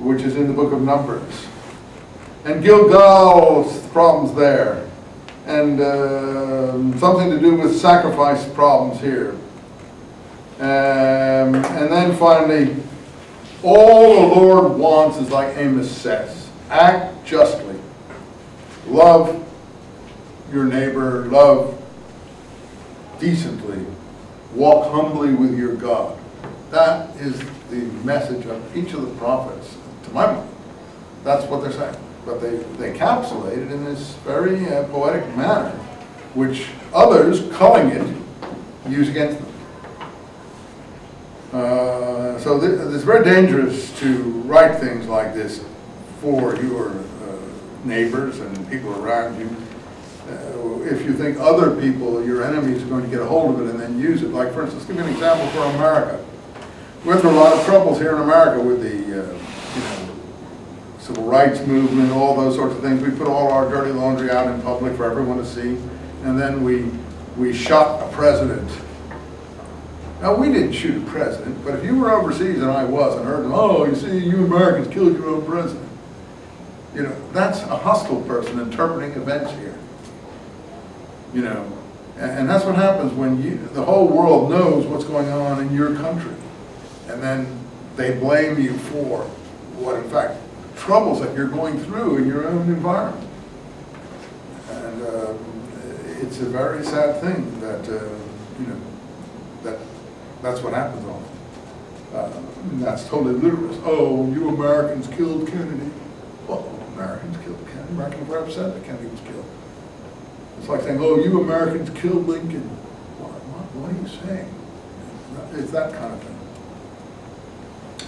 which is in the book of Numbers. And Gilgal's problems there. And something to do with sacrifice problems here. And then finally, all the Lord wants is like Amos says, act justly. Love your neighbor, love decently, walk humbly with your God. That is the message of each of the prophets, to my mind. That's what they're saying. But they encapsulate it in this very poetic manner, which others, culling it, use against them. So it's very dangerous to write things like this for your neighbors and people around you. If you think other people, your enemies, are going to get a hold of it and then use it. Like, for instance, give me an example for America. We went through a lot of troubles here in America with the civil rights movement, all those sorts of things. We put all our dirty laundry out in public for everyone to see, and then we shot a president. Now, we didn't shoot a president, but if you were overseas and I was and heard, oh, you see, you Americans killed your own president. You know, that's a hostile person interpreting events here. You know, and that's what happens when the whole world knows what's going on in your country. And then they blame you for what, in fact, troubles that you're going through in your own environment. And it's a very sad thing that, you know, that's what happens often. That's totally ludicrous. Oh, you Americans killed Kennedy. Well, Americans killed Kennedy. Americans were upset that Kennedy was killed. It's like saying, oh, you Americans killed Lincoln. What are you saying? It's that kind of thing.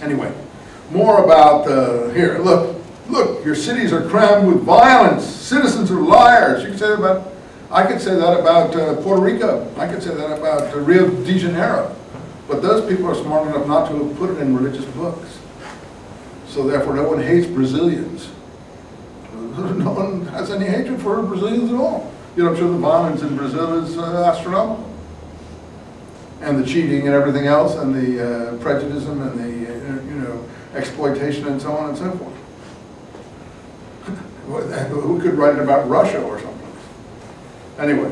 Anyway, more about here. Look, your cities are crammed with violence. Citizens are liars. You can say that about, I could say that about Puerto Rico. I could say that about Rio de Janeiro. But those people are smart enough not to have put it in religious books. So therefore, no one hates Brazilians. No one has any hatred for Brazilians at all. You know, I'm sure the violence in Brazil is astronomical. And the cheating and everything else, and the prejudice and the, you know, exploitation and so on and so forth. Who could write it about Russia or something? Anyway,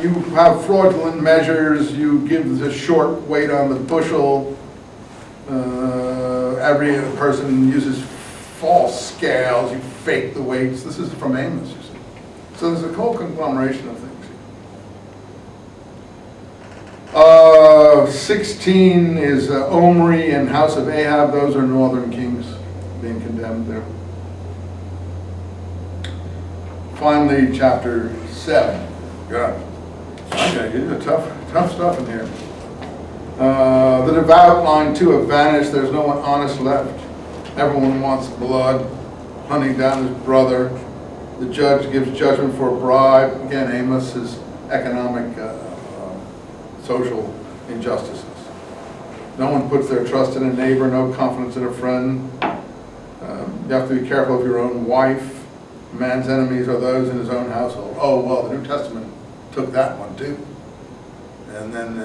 you have fraudulent measures, you give the short weight on the bushel, every person uses false scales, you fake the weights. This is from Amos, you see. So there's a whole conglomeration of things. 16 is Omri and house of Ahab. Those are northern kings being condemned there. Finally, chapter 7. God, okay, it's tough stuff in here. The devout, line 2, have vanished. There's no one honest left. Everyone wants blood, hunting down his brother. The judge gives judgment for a bribe. Again, Amos is economic, social injustices. No one puts their trust in a neighbor, no confidence in a friend. You have to be careful of your own wife. Man's enemies are those in his own household. Oh, well, the New Testament took that one too. And then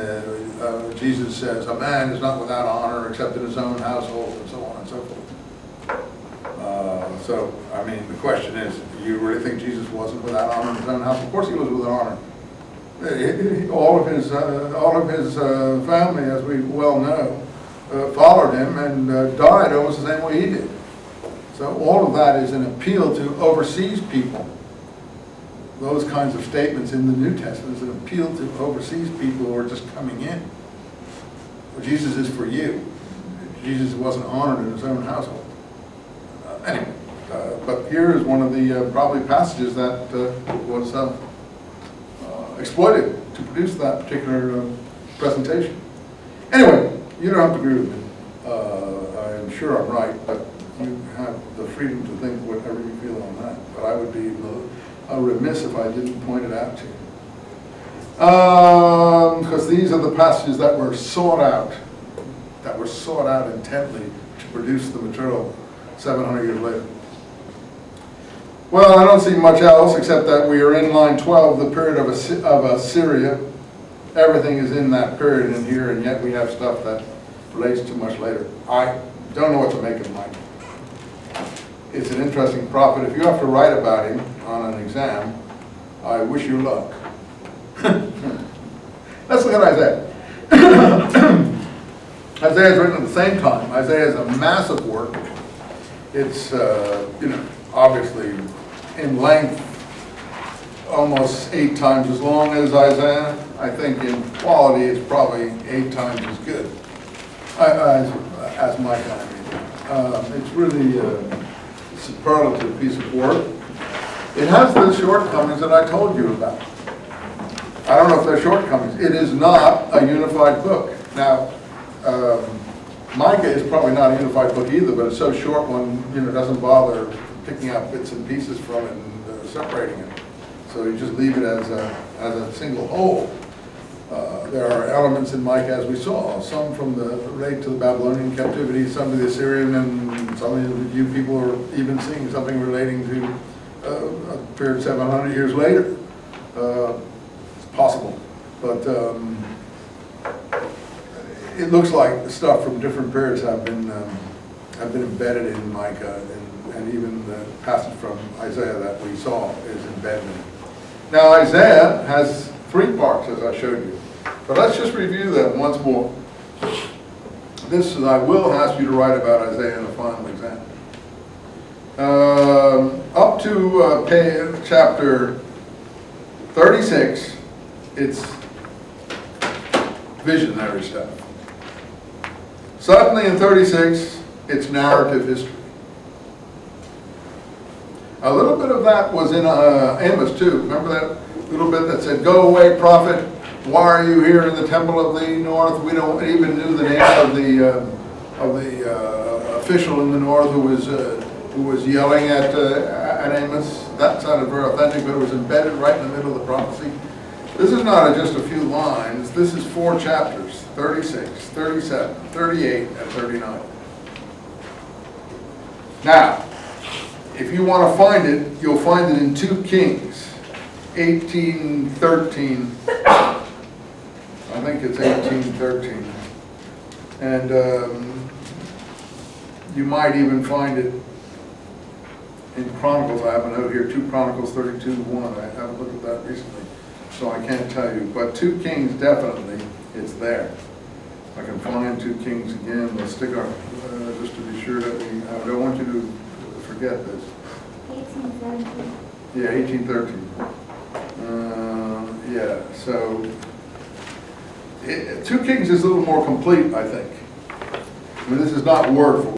Jesus says, a man is not without honor except in his own household, and so on and so forth. So, I mean, the question is, do you really think Jesus wasn't without honor in his own house? Of course he was without honor. All of his family, as we well know, followed him and died almost the same way he did. So all of that is an appeal to overseas people. Those kinds of statements in the New Testament is an appeal to overseas people who are just coming in. Well, Jesus is for you. Jesus wasn't honored in his own household. Anyway, but here is one of the probably passages that was exploited to produce that particular presentation. Anyway, you don't have to agree with me. I'm sure I'm right, but you have the freedom to think whatever you feel on that. But I would be remiss if I didn't point it out to you. Because these are the passages that were sought out intently to produce the material 700 years later. Well, I don't see much else except that we are in line 12, the period of Assyria. Everything is in that period in here, and yet we have stuff that relates to much later. I don't know what to make of my It's an interesting prophet. If you have to write about him on an exam, I wish you luck. Let's look at Isaiah. Isaiah is written at the same time. Isaiah is a massive work. It's, obviously in length almost 8 times as long as Isaiah. I think in quality it's probably 8 times as good as Micah. It's really a superlative piece of work. It has the shortcomings that I told you about. I don't know if they're shortcomings. It is not a unified book. Now, Micah is probably not a unified book either, but it's so short one doesn't bother picking out bits and pieces from it and separating it. So you just leave it as a single whole. There are elements in Micah, as we saw, some from the relate to the Babylonian captivity, some to the Assyrian, and some of you people are even seeing something relating to a period 700 years later. It's possible, but it looks like the stuff from different periods have been embedded in Micah, and even the passage from Isaiah that we saw is embedded in it. Now Isaiah has 3 parts, as I showed you. But let's just review them once more. This, I will ask you to write about Isaiah in a final exam. Up to chapter 36, it's visionary stuff. Suddenly in 36, it's narrative history. A little bit of that was in Amos too. Remember that little bit that said, "Go away, prophet. Why are you here in the temple of the north?" We don't even knew the name of the official in the north who was yelling at Amos. That sounded very authentic, but it was embedded right in the middle of the prophecy. This is not just a few lines. This is 4 chapters: 36, 37, 38, and 39. Now, if you want to find it, you'll find it in 2 Kings, 18:13. I think it's 18:13. And you might even find it in Chronicles. I have a note here, 2 Chronicles 32:1. I haven't looked at that recently, so I can't tell you. But 2 Kings, definitely, it's there. If I can find 2 Kings again, let's stick our, just to be sure that I don't want you to forget this. 18:13. Yeah, 18:13. Yeah, so 2 Kings is a little more complete, I think. I mean, this is not word for